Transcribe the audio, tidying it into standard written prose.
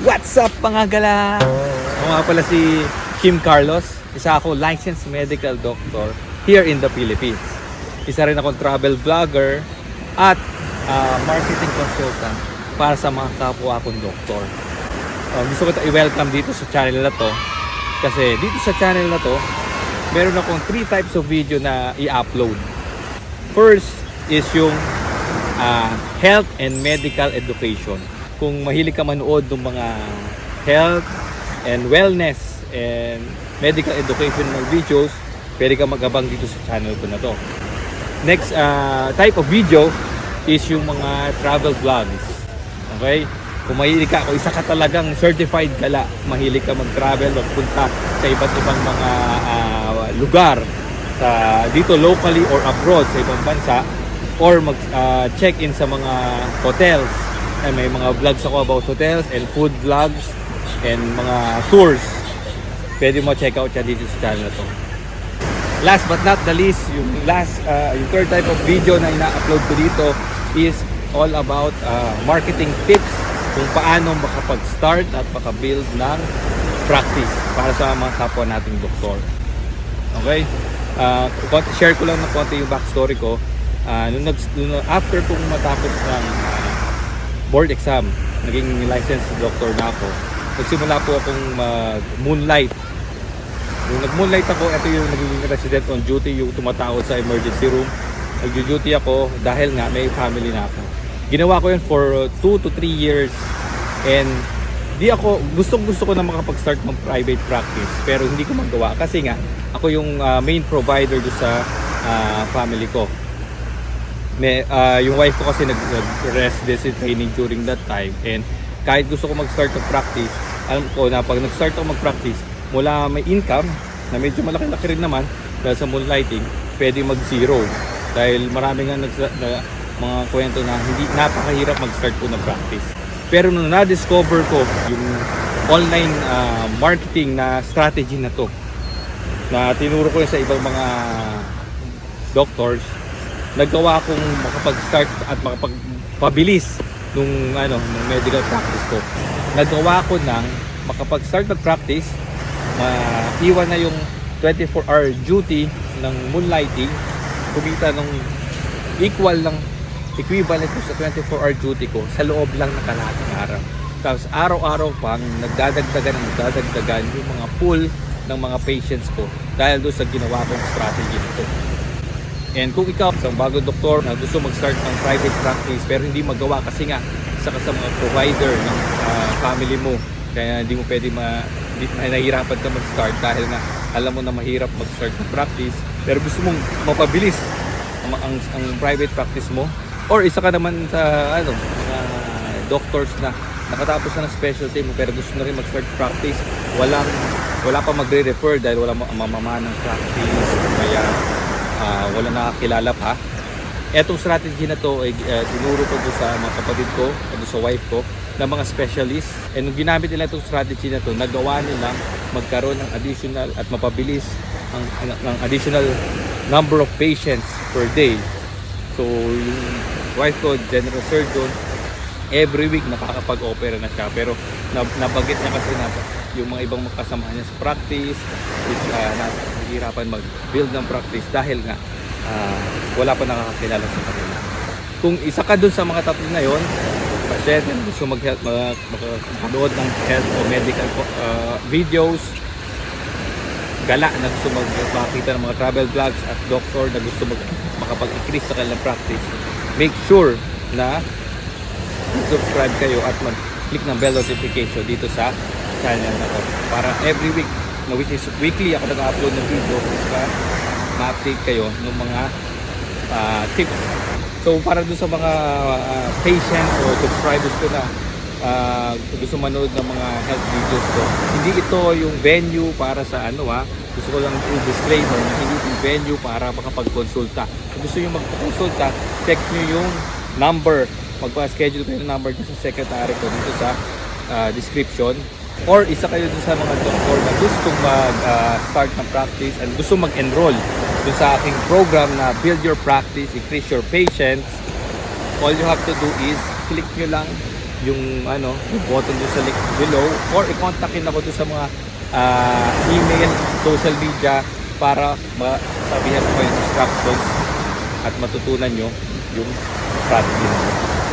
What's up mga gala? Ako nga pala si Kim Carlos. Isa ako licensed medical doctor here in the Philippines. Isa rin akong travel vlogger at marketing consultant para sa mga kapwa akong doktor. Gusto ko i-welcome dito sa channel na to kasi dito sa channel na to meron akong 3 types of video na i-upload. First is yung health and medical education. Kung mahilig ka manood ng mga health and wellness and medical educational videos, pwede ka mag-abang dito sa channel ko na to. Next type of video is yung mga travel vlogs. Okay? Kung mahilig ka, kung isa ka talagang certified gala, mahilig ka mag-travel, magpunta sa iba't ibang mga lugar sa dito locally or abroad sa ibang bansa, or mag-check-in sa mga hotels. May mga vlogs ako about hotels and food vlogs and mga tours. Pwede mo check out siya dito sa channel na to. Last but not the least, yung third type of video na ina-upload ko dito is all about marketing tips kung paano makapag-start at makabuild ng practice para sa mga kapwa nating doktor. Okay? Share ko lang ng konti yung backstory ko. After kong matapos ng board exam, naging licensed doctor na ako. Nagsimula po akong moonlight. Nung nag-moonlight ako, ito yung naging resident on duty, yung tumatawag sa emergency room. Nag-duty ako dahil nga may family na ako. Ginawa ko yun for 2 to 3 years and gusto ko na makapag-start ng private practice pero hindi ko magawa kasi nga ako yung main provider do sa family ko. Yung wife ko kasi nag-residency training during that time, and kahit gusto ko mag-start ng practice, alam ko na pag nag-start ako mag-practice, mula may income na medyo malaki-laki rin naman dahil sa moonlighting, pwede mag-zero dahil marami nga mga kwento na hindi napakahirap mag-start po ng practice. Pero nung na-discover ko yung online marketing na strategy na to, na tinuro ko sa ibang mga doctors, nagawa akong makapag-start at makapagpabilis nung medical practice ko. Nagawa ko nang makapag-start mag-practice, maiwan na yung 24-hour duty ng moonlighting, kumita ng equivalent ko sa 24-hour duty ko sa loob lang ng kalahating araw. Tapos araw-araw pang nagdadagdagan yung mga pool ng mga patients ko dahil doon sa ginawa kong strategy nito. And kung ikaw, isang bagong doktor na gusto mag-start ng private practice pero hindi magawa kasi nga isa ka sa mga provider ng family mo, kaya hindi mo pwede nahihirapan ka mag-start dahil nga alam mo na mahirap mag-start ng practice pero gusto mong mapabilis ang private practice mo, or isa ka naman sa doctors na nakatapos na ng specialty mo pero gusto na rin mag-start practice, wala pa magre-refer dahil wala mamamanang practice, kaya wala nakakilala pa. Etong strategy na to ay tinuro ko doon sa mga kapatid ko, doon sa wife ko, na mga specialist. And nung ginamit nila itong strategy na to, nagawa nilang magkaroon ng additional at mapabilis ang additional number of patients per day. So yung wife ko, general surgeon, every week nakakapag-opera na siya. Pero nabanggit niya kasi na yung mga ibang makasama niya sa practice is nahihirapan mag-build ng practice dahil nga wala pa nakakakilala sa kanila. Kung isa ka dun sa mga tatlo na yon, pasyente na gusto makapanood ng health o medical videos, gala na gusto makita ng mga travel vlogs, at doctor na gusto makapag-increase sa kanilang practice, make sure na subscribe kayo at mag-click ng bell notification dito sa channel na to para every week, which is weekly, ako nag-upload ng video para ma-update kayo ng mga tips. So para doon sa mga patients o subscribers ko na gusto manood ng mga health videos ko, hindi ito yung venue para sa gusto ko lang i-disclaimer na hindi yung venue para makapag-consulta. Kung gusto nyo magpa-consulta, text nyo yung number, magpa-schedule kayo ng number sa secretary ko dito sa description, or isa kayo dun sa mga doktor na gustong mag-start ng practice and gusto mag-enroll dun sa aking program na Build Your Practice, Increase Your Patients. All you have to do is click nyo lang yung yung button doon sa link below, or i-contactin ako doon sa mga email, social media, para masabihan ko yung instructions at matutunan nyo yung strategy.